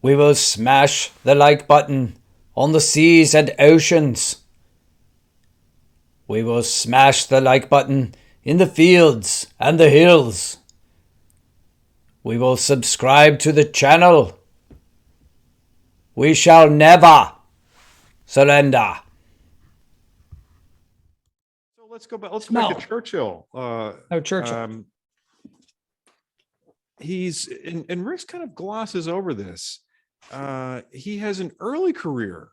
We will smash the like button on the seas and oceans. We will smash the like button in the fields and the hills. We will subscribe to the channel. We shall never surrender. So let's go back. Let's go back to Smell. Churchill. Oh, Churchill. He's and Rick's kind of glosses over this. He has an early career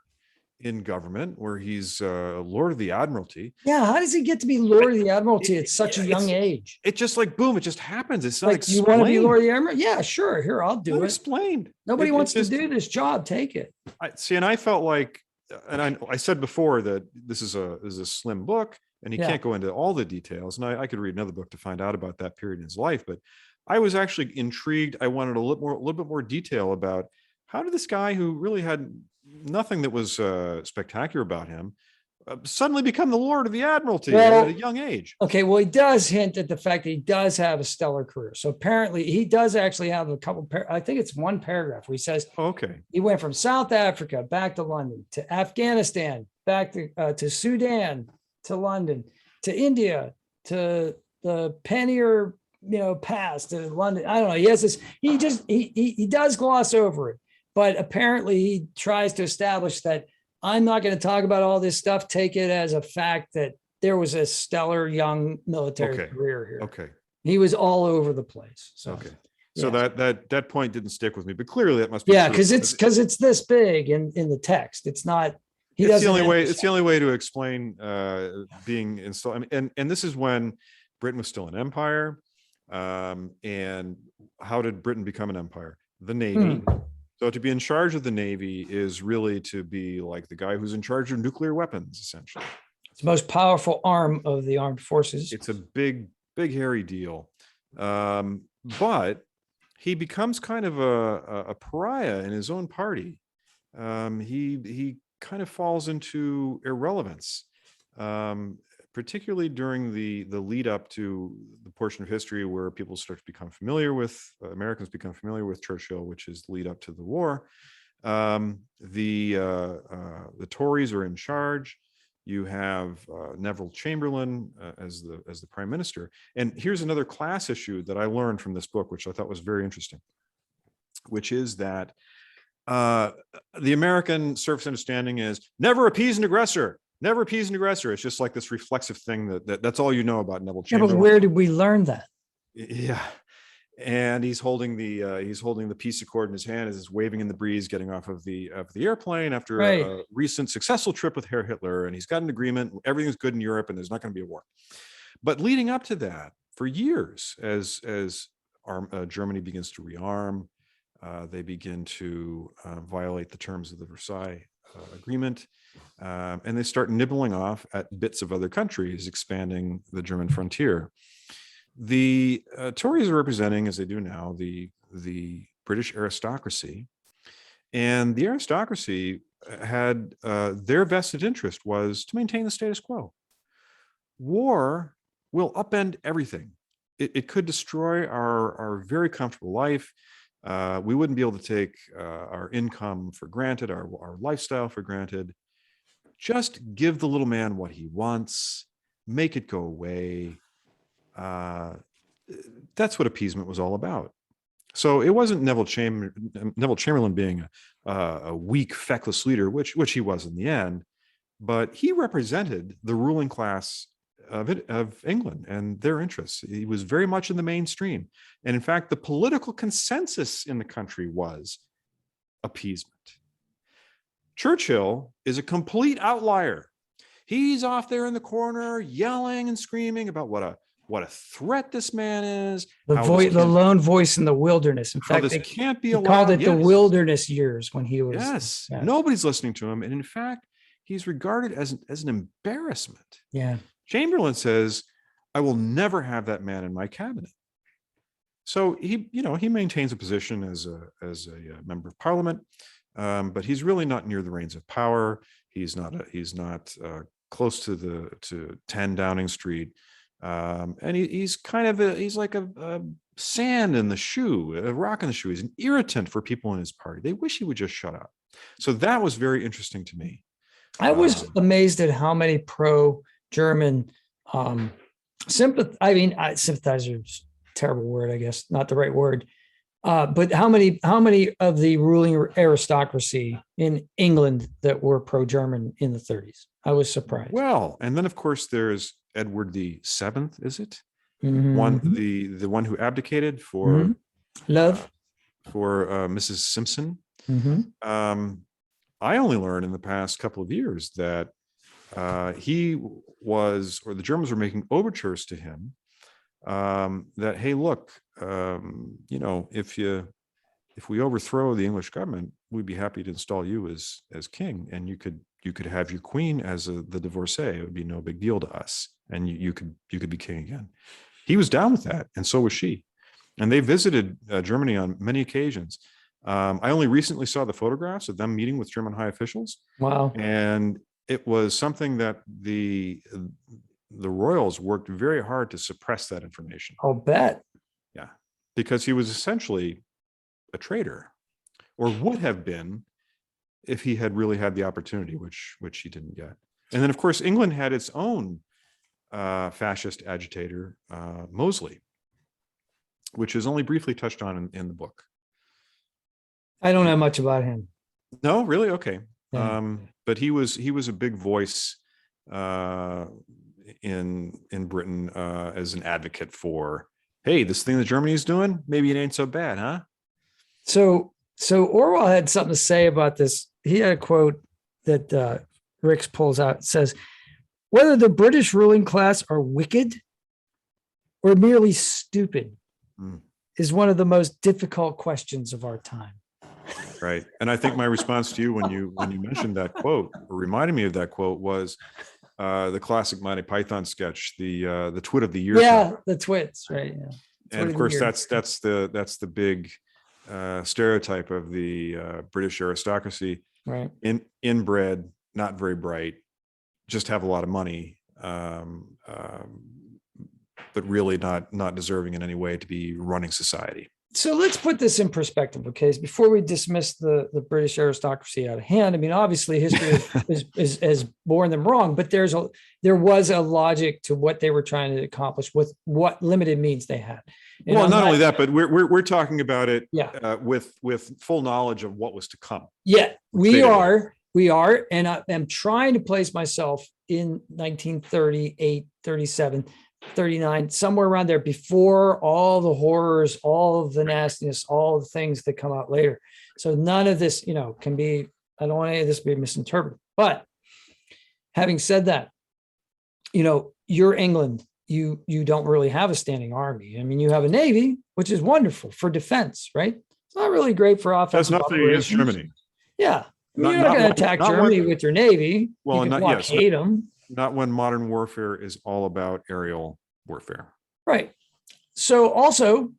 in government where he's Lord of the Admiralty. Yeah, how does he get to be Lord of the Admiralty at such a young age? It just like boom, it just happens. It's not Like, you want to be explained. Lord of the Admiralty? Yeah, sure. Here, I'll do Not it. explained. Nobody It wants just- to do this job. Take it. See, and I felt like, and I said before that this is a slim book, and he Yeah. can't go into all the details. And I could read another book to find out about that period in his life, but I was actually intrigued. I wanted a little bit more detail about how did this guy who really had nothing that was spectacular about him suddenly become the Lord of the Admiralty Well, at a young age. Okay, well, he does hint at the fact that he does have a stellar career. So apparently, he does actually have a couple. I think it's one paragraph where he says Okay. he went from South Africa back to London, to Afghanistan, back to Sudan, to London, to India, to the Panier, pass to London. I don't know. He has this. He does gloss over it, but apparently he tries to establish that I'm not going to talk about all this stuff. Take it as a fact that there was a stellar young military Okay. career here. Okay. He was all over the place. So, Okay. So yeah. that point didn't stick with me, but clearly that must be Yeah, true. because it's this big in the text. It's not. He It's doesn't. the only way. It's the only way to explain being installed. I mean, and this is when Britain was still an empire. And how did Britain become an empire? The Navy. So to be in charge of the Navy is really to be like the guy who's in charge of nuclear weapons, essentially. It's the most powerful arm of the armed forces. It's a big, hairy deal. But he becomes kind of a pariah in his own party. He kind of falls into irrelevance, particularly during the lead up to the portion of history where people start to become familiar with Americans become familiar with Churchill, which is the lead up to the war. The Tories are in charge. You have Neville Chamberlain as the prime minister. And here's another class issue that I learned from this book, which I thought was very interesting, which is that the American surface understanding is never appease an aggressor. Never appease an aggressor. It's just like this reflexive thing that's all you know about Neville Yeah, Chamberlain. but where did we learn that? Yeah. And he's holding the peace accord in his hand as he's waving in the breeze, getting off of the airplane after a recent successful trip with Herr Hitler. And he's got an agreement. Everything's good in Europe, and there's not going to be a war. But leading up to that, for years, as Germany begins to rearm, they begin to violate the terms of the Versailles Agreement, and they start nibbling off at bits of other countries, expanding the German frontier. The Tories are representing, as they do now, the British aristocracy, and the aristocracy had their vested interest was to maintain the status quo. War will upend everything. It could destroy our very comfortable life. We wouldn't be able to take our income for granted, our lifestyle for granted. Just give the little man what he wants, make it go away. That's what appeasement was all about. So it wasn't Neville Chamberlain being a weak, feckless leader, which he was in the end, but he represented the ruling class of England and their interests. He was very much in the mainstream. And in fact, the political consensus in the country was appeasement. Churchill is a complete outlier. He's off there in the corner yelling and screaming about what a threat this man is. The lone voice in the wilderness. In fact, they can't be he allowed. called it the wilderness years when he was. Yes, nobody's listening to him, and in fact, he's regarded as an embarrassment. Yeah. Chamberlain says, "I will never have that man in my cabinet." So he maintains a position as a member of parliament, but he's really not near the reins of power. He's not close to 10 Downing Street. And he's like a sand in the shoe, a rock in the shoe is an irritant for people in his party. They wish he would just shut up. So that was very interesting to me. I was amazed at how many pro-German sympathizers, terrible word, I guess, not the right word. But how many of the ruling aristocracy in England that were pro-German in the 30s? I was surprised. Well, and then of course there's Edward the Seventh, is it? Mm-hmm. The one who abdicated for love for Mrs. Simpson. Mm-hmm. I only learned in the past couple of years that he was, or the Germans were making overtures to him that, hey, look, you know, if we overthrow the English government, we'd be happy to install you as king, and you could have your queen as the divorcee. It would be no big deal to us, and you could be king again. He was down with that, and so was she. And they visited Germany on many occasions. I only recently saw the photographs of them meeting with German high officials. Wow. And it was something that the royals worked very hard to suppress that information. I'll bet. Yeah, because he was essentially a traitor, or would have been if he had really had the opportunity, which he didn't get. And then, of course, England had its own fascist agitator, Mosley, which is only briefly touched on in the book. I don't know much about him. No, really? Okay. Yeah. But he was a big voice in Britain as an advocate for, hey, this thing that Germany's doing, maybe it ain't so bad, huh? So Orwell had something to say about this. He had a quote that Rix pulls out. It says, whether the British ruling class are wicked or merely stupid is one of the most difficult questions of our time. Right. And I think my response to you when you mentioned that quote, or reminded me of that quote, was the classic Monty Python sketch, the twit of the year. Yeah, the twits, right? Yeah. And of course, that's the big stereotype of the British aristocracy. Right. Inbred, not very bright, just have a lot of money, but really not deserving in any way to be running society. So let's put this in perspective, okay? Before we dismiss the British aristocracy out of hand, I mean, obviously history has borne them wrong, but there was a logic to what they were trying to accomplish with what limited means they had. And well, not only that, but we're talking about it with full knowledge of what was to come. Yeah, we are, and I'm trying to place myself in 1938, 37. 39, somewhere around there, before all the horrors, all of the nastiness, all of the things that come out later. So none of this, can be, I don't want any of this to be misinterpreted. But having said that, you're England, you don't really have a standing army. I mean, you have a navy, which is wonderful for defense, right? It's not really great for offense. That's nothing against Germany. Yeah. You're not going to attack Germany with your navy. Well, you can blockade them. Not when modern warfare is all about aerial warfare. Right. So also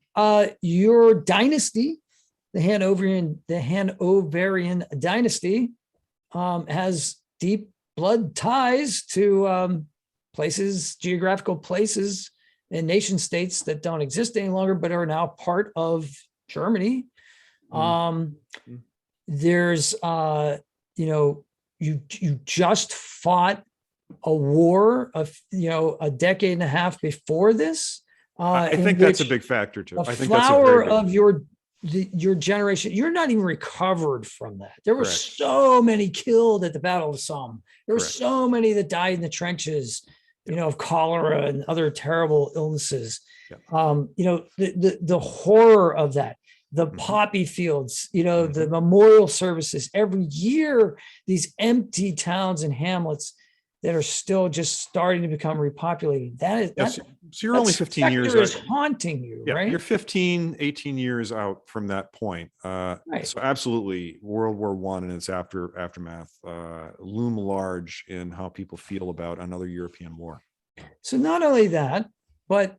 your dynasty, the Hanoverian dynasty, has deep blood ties to geographical places and nation states that don't exist any longer, but are now part of Germany. There's, you just fought a war of, a decade and a half before this. I think that's a big factor too. I think that's of your generation, you're not even recovered from that. There were so many killed at the Battle of Somme. There were so many that died in the trenches, of cholera and other terrible illnesses. The horror of that. The poppy fields, the memorial services every year, these empty towns and hamlets that are still just starting to become repopulated. So you're only 15 years out. Is haunting you, right? You're 15, 18 years out from that point. So absolutely, World War I and its aftermath loom large in how people feel about another European war. So not only that, but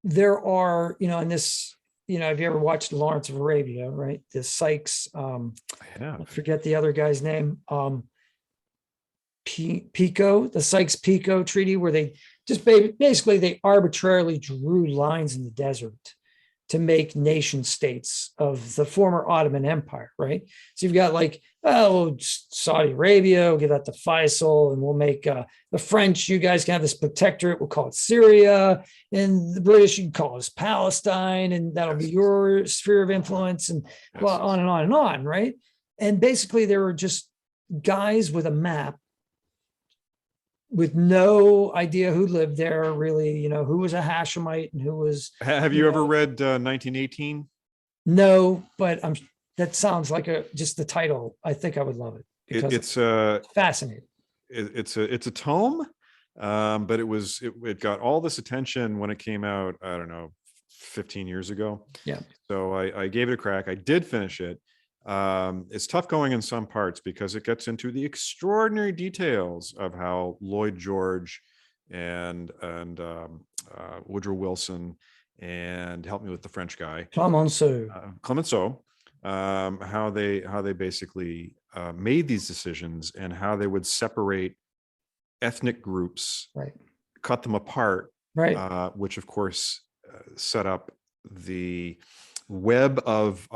there are, in this, have you ever watched Lawrence of Arabia, right? The Sykes, I forget the other guy's name. The Sykes-Picot Treaty, where they just basically they arbitrarily drew lines in the desert to make nation states of the former Ottoman Empire, right? So you've got like, oh, Saudi Arabia, we'll give that to Faisal, and we'll make the French, you guys can have this protectorate, we'll call it Syria, and the British, you can call it Palestine, and that'll be your sphere of influence, and well, on and on and on, right? And basically there were just guys with a map with no idea who lived there, really, you know, who was a Hashemite and who was. Have you ever read 1918? No, but that sounds like just the title. I think I would love it because it's fascinating. It's a tome, but it got all this attention when it came out, I don't know, 15 years ago. Yeah. So I gave it a crack. I did finish it. It's tough going in some parts because it gets into the extraordinary details of how Lloyd George and Woodrow Wilson, and help me with the French guy, Clemenceau, how they basically made these decisions and how they would separate ethnic groups, right, cut them apart, right, which of course set up the web of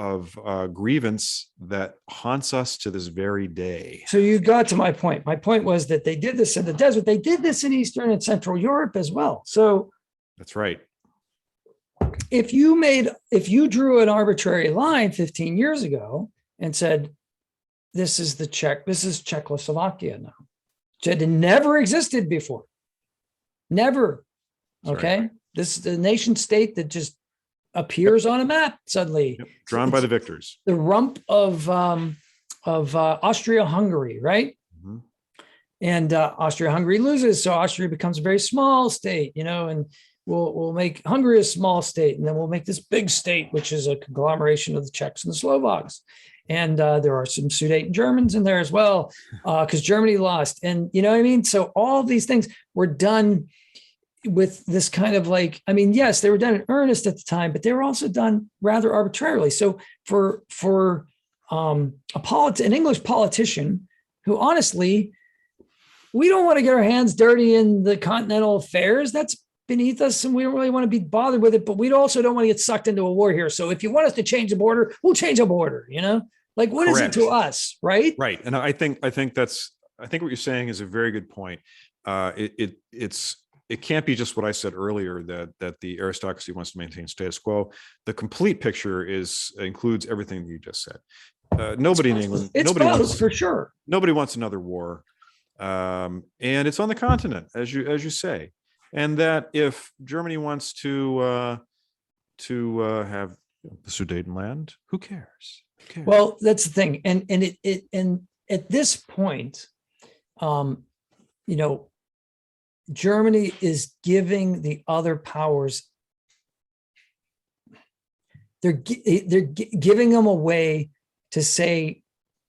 grievance that haunts us to this very day. So you got to my point. My point was that they did this in the desert. They did this in Eastern and Central Europe as well. So that's right. If you drew an arbitrary line 15 years ago and said, this is Czechoslovakia now, which had never existed before. Never. Okay. Right. This is a nation state that just appears on a map suddenly. Yep. Drawn by the victors. The rump of Austria-Hungary, right? Mm-hmm. And Austria-Hungary loses, so Austria becomes a very small state, you know, and we'll make Hungary a small state, and then we'll make this big state, which is a conglomeration of the Czechs and the Slovaks. And there are some Sudeten Germans in there as well, because Germany lost. And you know what I mean? So all these things were done with this kind of like, I mean, yes, they were done in earnest at the time, but they were also done rather arbitrarily. So for an English politician who honestly, we don't want to get our hands dirty in the continental affairs. That's beneath us, and we don't really want to be bothered with it, but we also don't want to get sucked into a war here. So if you want us to change the border, we'll change the border, you know? Like, what Correct. Is it to us, right? Right. And I think what you're saying is a very good point. It can't be just what I said earlier, that the aristocracy wants to maintain status quo. The complete picture includes everything that you just said. Nobody in England, for sure. Nobody wants another war. And it's on the continent, as you say. And that if Germany wants to have the Sudetenland, who cares? Well, that's the thing, and at this point, you know, Germany is giving the other powers. They're giving them a way to say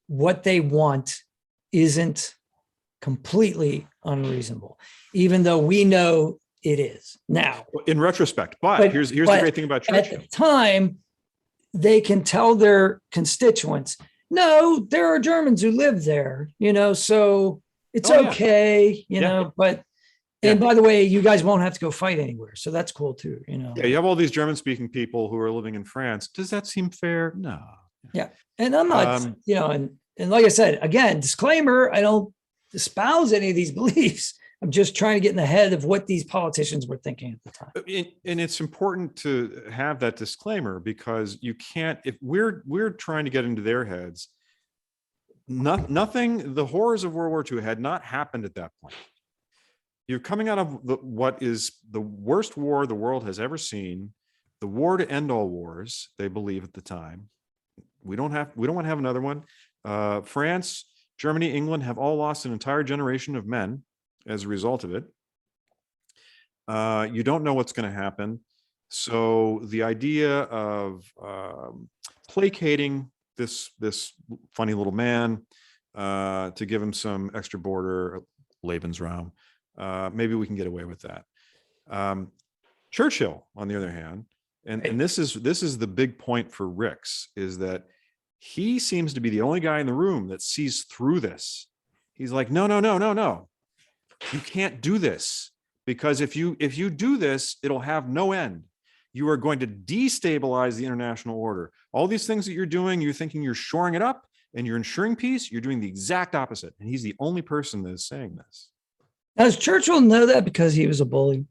what they want isn't completely unreasonable, even though we know it is now. In retrospect, but here's the great thing about Churchill. At the time, they can tell their constituents, no, there are Germans who live there, you know, so it's okay, you know, but, and by the way, you guys won't have to go fight anywhere. So that's cool too, you know. Yeah, you have all these German-speaking people who are living in France. Does that seem fair? No. Yeah. And I'm not, you know, and like I said, again, disclaimer, I don't espouse any of these beliefs. I'm just trying to get in the head of what these politicians were thinking at the time. And it's important to have that disclaimer, because you can't, if we're trying to get into their heads, nothing, the horrors of World War II had not happened at that point. You're coming out of what is the worst war the world has ever seen, the war to end all wars, they believe at the time. We don't want to have another one. France, Germany, England have all lost an entire generation of men as a result of it. You don't know what's going to happen. So the idea of placating this funny little man to give him some extra border, Lebensraum, maybe we can get away with that. Churchill, on the other hand, and this is the big point for Ricks, is that he seems to be the only guy in the room that sees through this. He's like, no. You can't do this, because if you do this, it'll have no end. you are going to destabilize the international order. All these things that you're doing, you're thinking you're shoring it up and you're ensuring peace, you're doing the exact opposite. And he's the only person that is saying this. Does Churchill know that because he was a bully?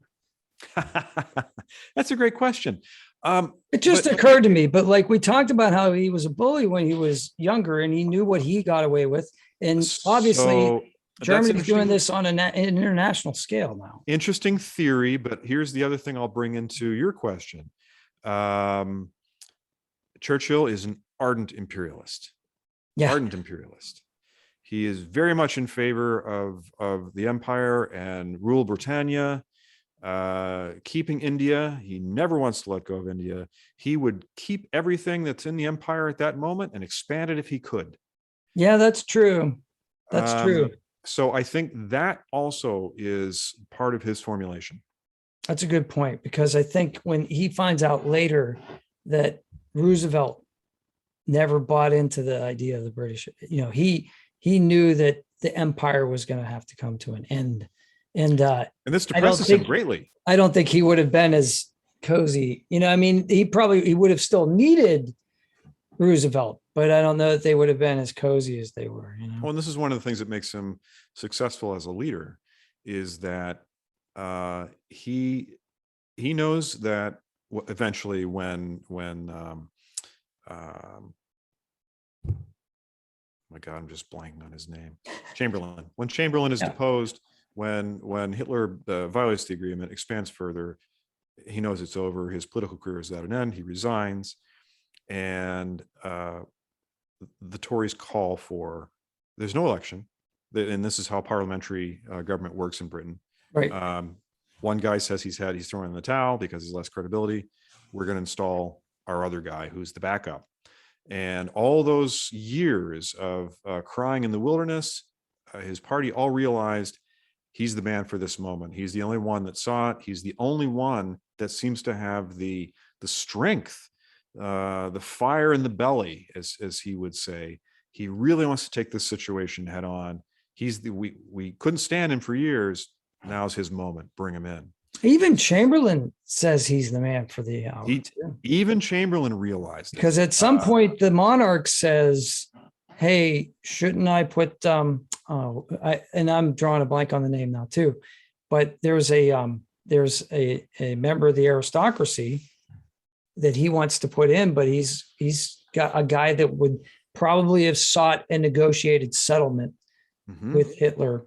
That's a great question. It just occurred to me, but like we talked about how he was a bully when he was younger and he knew what he got away with. And obviously Germany's doing this on an international scale now. Interesting theory, but here's the other thing I'll bring into your question. Churchill is an ardent imperialist. Yeah. Ardent imperialist. He is very much in favor of the empire and rule Britannia, keeping India. He never wants to let go of India. He would keep everything that's in the empire at that moment and expand it if he could. Yeah, that's true. That's true. So I think that also is part of his formulation. That's a good point, because I think when he finds out later that Roosevelt never bought into the idea of the British, he knew that the empire was going to have to come to an end. And this depresses him greatly. I don't think he would have been as cozy. He would have still needed Roosevelt, but I don't know that they would have been as cozy as they were. Well, and this is one of the things that makes him successful as a leader, is that he knows that eventually when my God, I'm just blanking on his name. Chamberlain. When Chamberlain is deposed, when Hitler violates the agreement, expands further, he knows it's over. His political career is at an end. He resigns, and the Tories call for, there's no election, and this is how parliamentary government works in Britain. Right. One guy says he's thrown in the towel because he's less credibility. We're going to install our other guy who's the backup. And all those years of crying in the wilderness, his party all realized he's the man for this moment. He's the only one that saw it. He's the only one that seems to have the strength, the fire in the belly, as he would say. He really wants to take this situation head on. We couldn't stand him for years. Now's his moment. Bring him in. Even Chamberlain says he's the man for the hour. Even Chamberlain realized it. Because at some point the monarch says, hey, shouldn't I put and I'm drawing a blank on the name now too, but there's a member of the aristocracy that he wants to put in, but he's got a guy that would probably have sought a negotiated settlement with Hitler.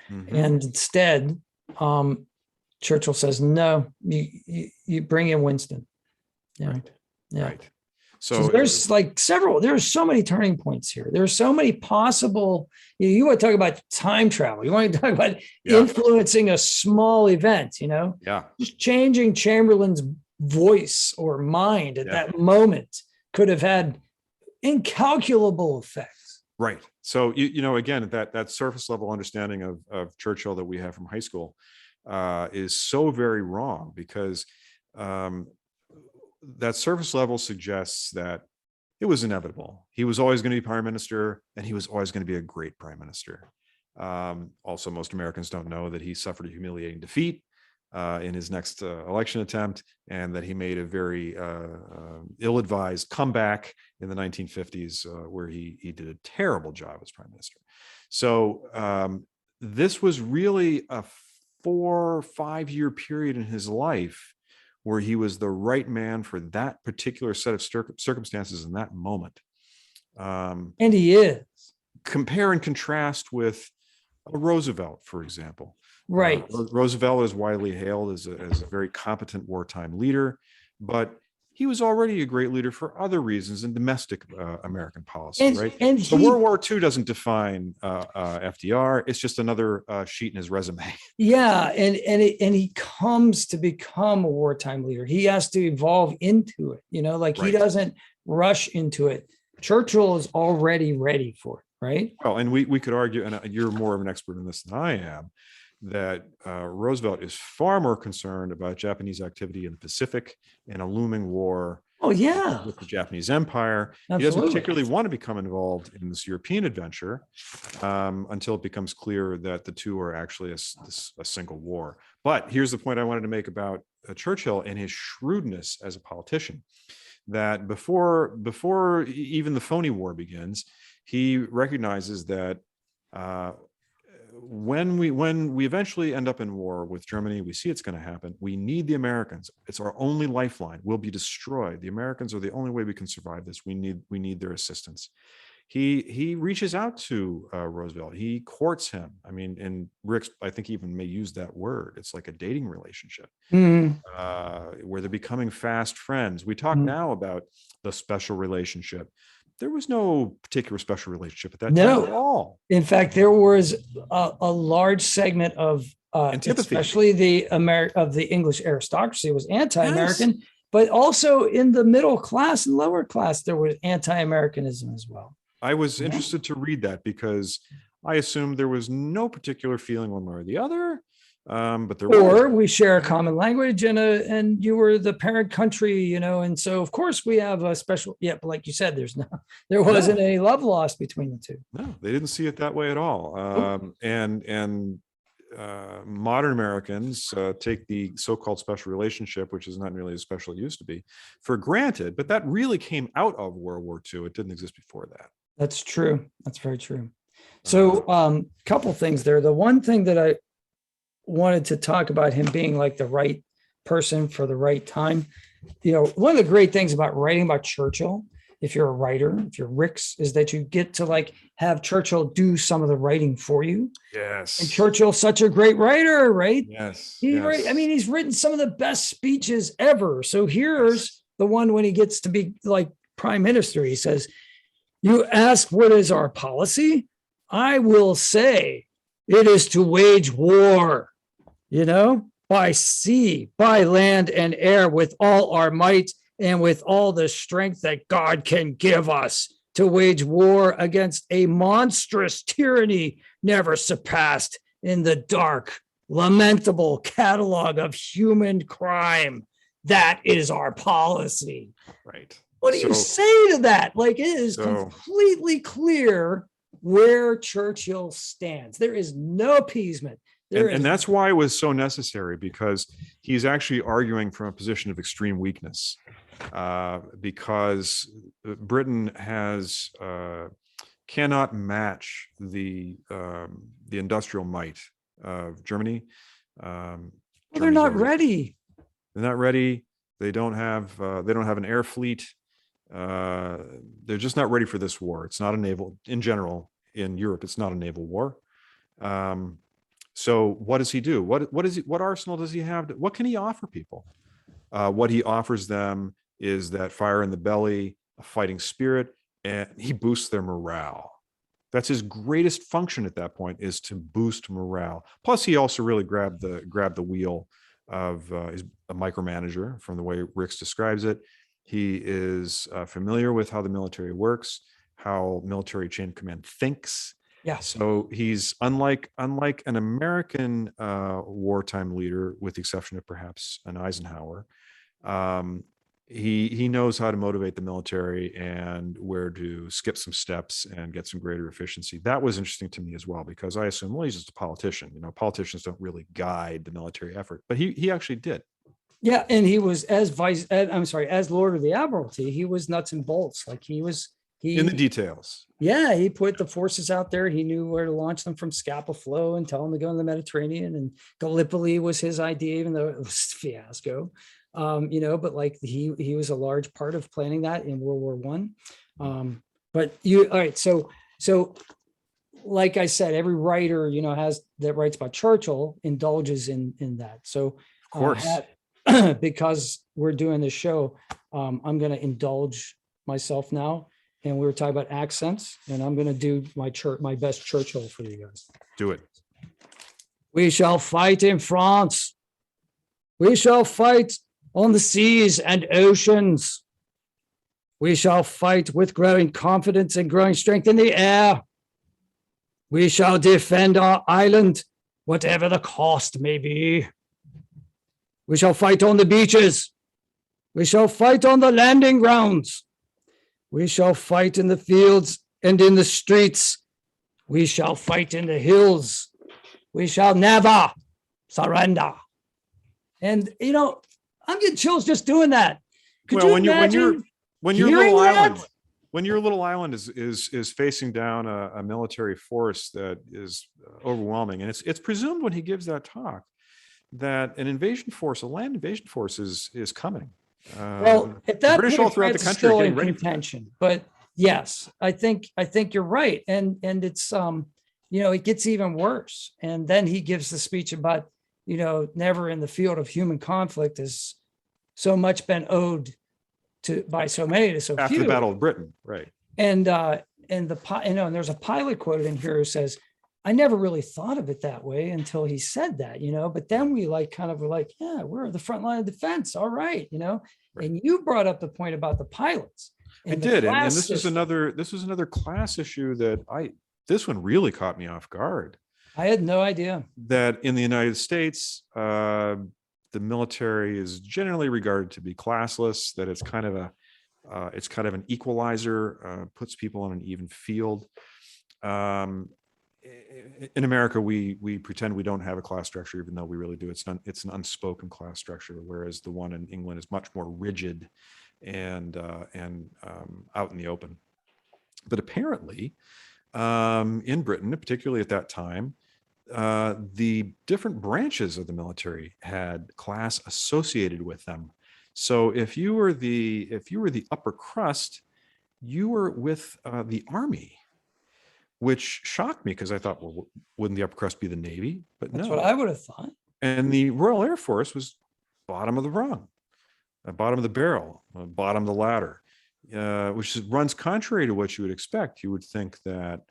And instead, Churchill says, no, you bring in Winston. Yeah. Right. Yeah. Right. So there's there's so many turning points here. There's so many possible, you want to talk about time travel. You want to talk about influencing a small event, just changing Chamberlain's voice or mind at that moment could have had incalculable effects. Right. So, again, that surface level understanding of Churchill that we have from high school is so very wrong, because that surface level suggests that it was inevitable. He was always going to be prime minister, and he was always going to be a great prime minister. Also, most Americans don't know that he suffered a humiliating defeat in his next election attempt, and that he made a very ill-advised comeback in the 1950s where he did a terrible job as prime minister. So this was really a 4 or 5 year period in his life where he was the right man for that particular set of circumstances in that moment. And he is. Compare and contrast with Roosevelt, for example. Right. Roosevelt is widely hailed as a very competent wartime leader, but he was already a great leader for other reasons in domestic American policy, right? And so World War II doesn't define FDR. It's just another sheet in his resume. Yeah, and he comes to become a wartime leader. He has to evolve into it, He doesn't rush into it. Churchill is already ready for it, right? Well, and we could argue, and you're more of an expert in this than I am, that Roosevelt is far more concerned about Japanese activity in the Pacific and a looming war Oh, yeah. With the Japanese Empire. Absolutely. He doesn't particularly want to become involved in this European adventure until it becomes clear that the two are actually a single war. But here's the point I wanted to make about Churchill and his shrewdness as a politician, that before even the phony war begins, he recognizes that when we eventually end up in war with Germany, we see it's going to happen. We need the Americans. It's our only lifeline. We'll be destroyed. The Americans are the only way we can survive this. We need their assistance. He reaches out to Roosevelt. He courts him. I mean, and Rick's, I think, even may use that word. It's like a dating relationship where they're becoming fast friends. We talk now about the special relationship. There was no particular special relationship at that time at all. In fact, there was a large segment of antipathy, especially the English aristocracy was anti-American, yes. But also in the middle class and lower class, there was anti-Americanism as well. I was interested to read that because I assumed there was no particular feeling one way or the other. But there was. We share a common language and you were the parent country, and so of course we have a special, but like you said, there wasn't any love lost between the two. No, they didn't see it that way at all. And modern Americans take the so-called special relationship, which is not nearly as special as it used to be, for granted, but that really came out of World War II. It didn't exist before that. That's true. That's very true. So couple things there. The one thing that I wanted to talk about him being like the right person for the right time. One of the great things about writing about Churchill, if you're a writer, if you're Rick's, is that you get to like have Churchill do some of the writing for you. Yes. And Churchill's such a great writer, right? Yes. He's written some of the best speeches ever. So here's the one when he gets to be like prime minister. He says, "You ask what is our policy? I will say it is to wage war. By sea, by land and air, with all our might and with all the strength that God can give us, to wage war against a monstrous tyranny never surpassed in the dark, lamentable catalog of human crime. That is our policy." Right. What do you say to that? Like, it is completely clear where Churchill stands. There is no appeasement. And that's why it was so necessary, because he's actually arguing from a position of extreme weakness, because Britain cannot match the industrial might of Germany. They're not ready. They're not ready. They don't have an air fleet. They're just not ready for this war. It's not a naval, in general, in Europe, it's not a naval war. So what does he do? What arsenal does he have? What can he offer people? What he offers them is that fire in the belly, a fighting spirit, and he boosts their morale. That's his greatest function at that point, is to boost morale. Plus, he also really grabbed the wheel of he's a micromanager from the way Ricks describes it. He is familiar with how the military works, how military chain of command thinks. Yeah. So he's unlike an American wartime leader, with the exception of perhaps an Eisenhower. He knows how to motivate the military and where to skip some steps and get some greater efficiency. That was interesting to me as well, because I assume, well, he's just a politician. Politicians don't really guide the military effort, but he actually did. Yeah, and he was as Lord of the Admiralty, he was nuts and bolts. Like he in the details. Yeah, he put the forces out there. He knew where to launch them from Scapa Flow and tell them to go in the Mediterranean. And Gallipoli was his idea, even though it was a fiasco. But like he was a large part of planning that in World War I. All right. So like I said, every writer, that writes about Churchill indulges in that. So of course, because we're doing this show, I'm going to indulge myself now. And we were talking about accents, and I'm going to do my best Churchill for you guys. Do it. We shall fight in France. We shall fight on the seas and oceans. We shall fight with growing confidence and growing strength in the air. We shall defend our island, whatever the cost may be. We shall fight on the beaches. We shall fight on the landing grounds. We shall fight in the fields and in the streets. We shall fight in the hills. We shall never surrender. And, you know, I'm getting chills just doing that. Could you imagine when your little island, when your little island is facing down a military force that is overwhelming, and it's presumed when he gives that talk that an invasion force, a land invasion force, is coming. Well, at that British point, all throughout the France is country still getting in ready contention. But yes, I think you're right, and it's you know, it gets even worse. And then he gives the speech about, you know, never in the field of human conflict has so much been owed to by so many to so after few. the Battle of Britain, right? And and there's a pilot quoted in here who says, I never really thought of it that way until he said that, you know, but then we were like, yeah, we're the front line of defense. All right. You know, right. And you brought up the point about the pilots. I did. And this was another class issue that this one really caught me off guard. I had no idea that in the United States, the military is generally regarded to be classless, that it's kind of an equalizer, puts people on an even field. In America, we pretend we don't have a class structure, even though we really do. It's an unspoken class structure, whereas the one in England is much more rigid and out in the open. But apparently, in Britain, particularly at that time, the different branches of the military had class associated with them. So if you were the upper crust, you were with the army, which shocked me because I thought, well, wouldn't the upper crust be the Navy? But that's no. what I would have thought. And the Royal Air Force was bottom of the rung, bottom of the barrel, bottom of the ladder, which runs contrary to what you would expect. You would think that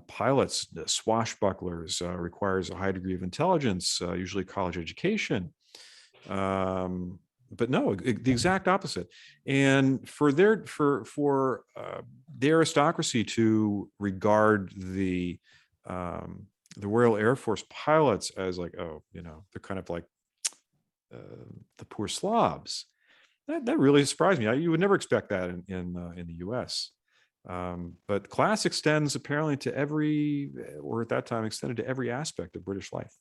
pilots, swashbucklers, requires a high degree of intelligence, usually college education. But no, the exact opposite. And for the aristocracy to regard the Royal Air Force pilots as like, oh, you know, they're kind of like the poor slobs. That really surprised me. You would never expect that in the U.S. But class extends apparently to at that time extended to every aspect of British life.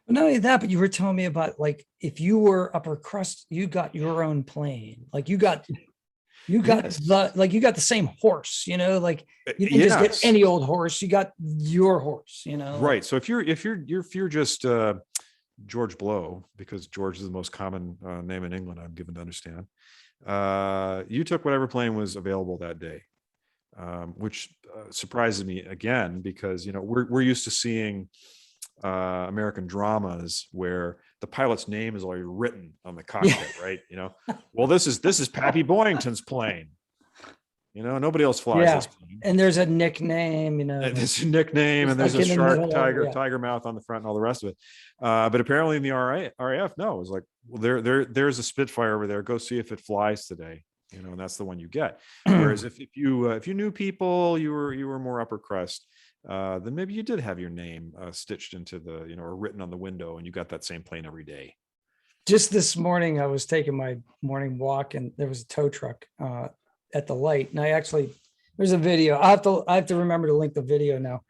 Well, not only that, but you were telling me about, like, if you were upper crust, you got your own plane. Like you got yes. you got the same horse, you know, like you didn't just get any old horse, you got your horse, you know. Right. So if you're just George Blow, because George is the most common name in England, I'm given to understand, you took whatever plane was available that day. Which surprises me again, because, you know, we're used to seeing American dramas where the pilot's name is already written on the cockpit, right? You know, well, this is Pappy Boyington's plane. You know, nobody else flies this plane. And there's a nickname, you know. There's a nickname, and there's a shark, tiger mouth on the front, and all the rest of it. But apparently in the RAF, no, it was like, well, there's a Spitfire over there. Go see if it flies today. You know, and that's the one you get. Whereas if you knew people, you were more upper crust, then maybe you did have your name stitched into the, you know, or written on the window, and you got that same plane every day. Just this morning, I was taking my morning walk, and there was a tow truck at the light, and there's a video. I have to remember to link the video now.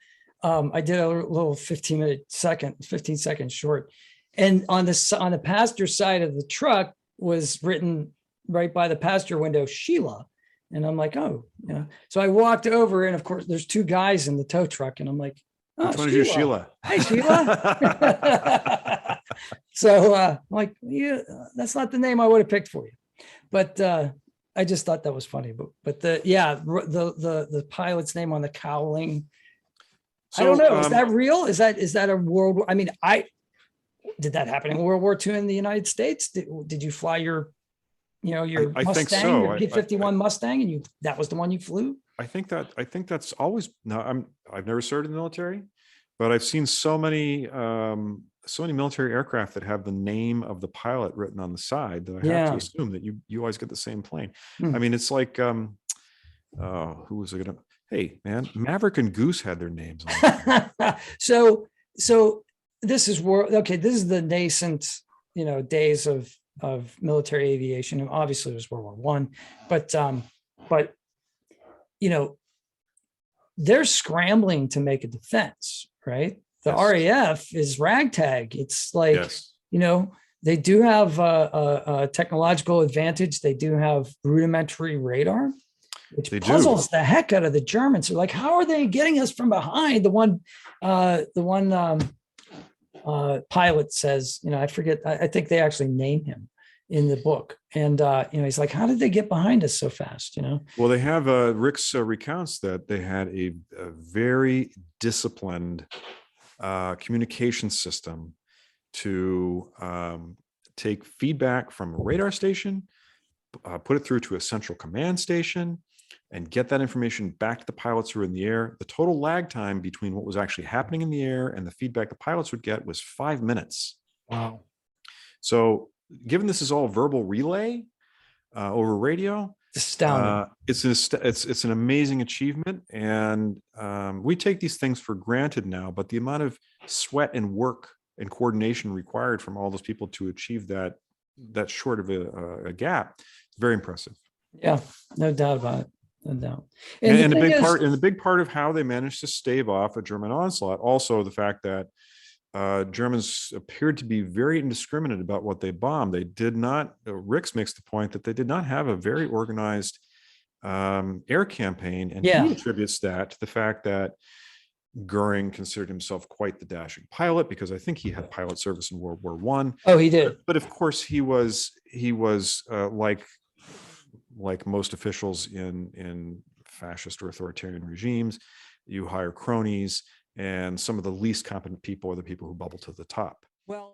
I did a little 15 second short, and on the passenger side of the truck was written right by the passenger window, Sheila. And I'm like, oh, you know. So I walked over, and of course there's two guys in the tow truck, and I'm like, oh, which one is your Sheila? Hi, Sheila. So I'm like, yeah, that's not the name I would have picked for you. But I just thought that was funny. But the pilot's name on the cowling. So, I don't know. Is that real? Is that a world? I mean, did that happen in World War II in the United States? Did you fly your Mustang, I think so. your P-51 Mustang, and that was the one you flew? I think that's always, no, I've never served in the military, but I've seen so many military aircraft that have the name of the pilot written on the side that I have to assume that you always get the same plane. I mean, it's like, who was it gonna? Hey, man, Maverick and Goose had their names on it. So this is this is the nascent, you know, days of of military aviation. And obviously it was World War One, but you know, they're scrambling to make a defense, right? The Yes. RAF is ragtag. It's like, Yes. you know, they do have a technological advantage. They do have rudimentary radar, which They do. puzzles the heck out of the Germans. They're like, how are they getting us from behind? The one pilot says, you know, I forget, I think they actually name him in the book. And, you know, he's like, how did they get behind us so fast? You know? Well, they have Rick's recounts that they had a very disciplined communication system to take feedback from a radar station, put it through to a central command station, and get that information back to the pilots who were in the air. The total lag time between what was actually happening in the air and the feedback the pilots would get was 5 minutes. Wow. So given this is all verbal relay over radio, Astounding. it's an amazing achievement. And we take these things for granted now, but the amount of sweat and work and coordination required from all those people to achieve that short of a gap is very impressive. Yeah, no doubt about it. No doubt. And a big part of how they managed to stave off a German onslaught, also the fact that Germans appeared to be very indiscriminate about what they bombed. They did not, Rix makes the point that they did not have a very organized air campaign. And he attributes that to the fact that Goering considered himself quite the dashing pilot, because I think he had pilot service in World War One. Oh, he did. But of course he was like most officials in fascist or authoritarian regimes, you hire cronies, and some of the least competent people are the people who bubble to the top. Well,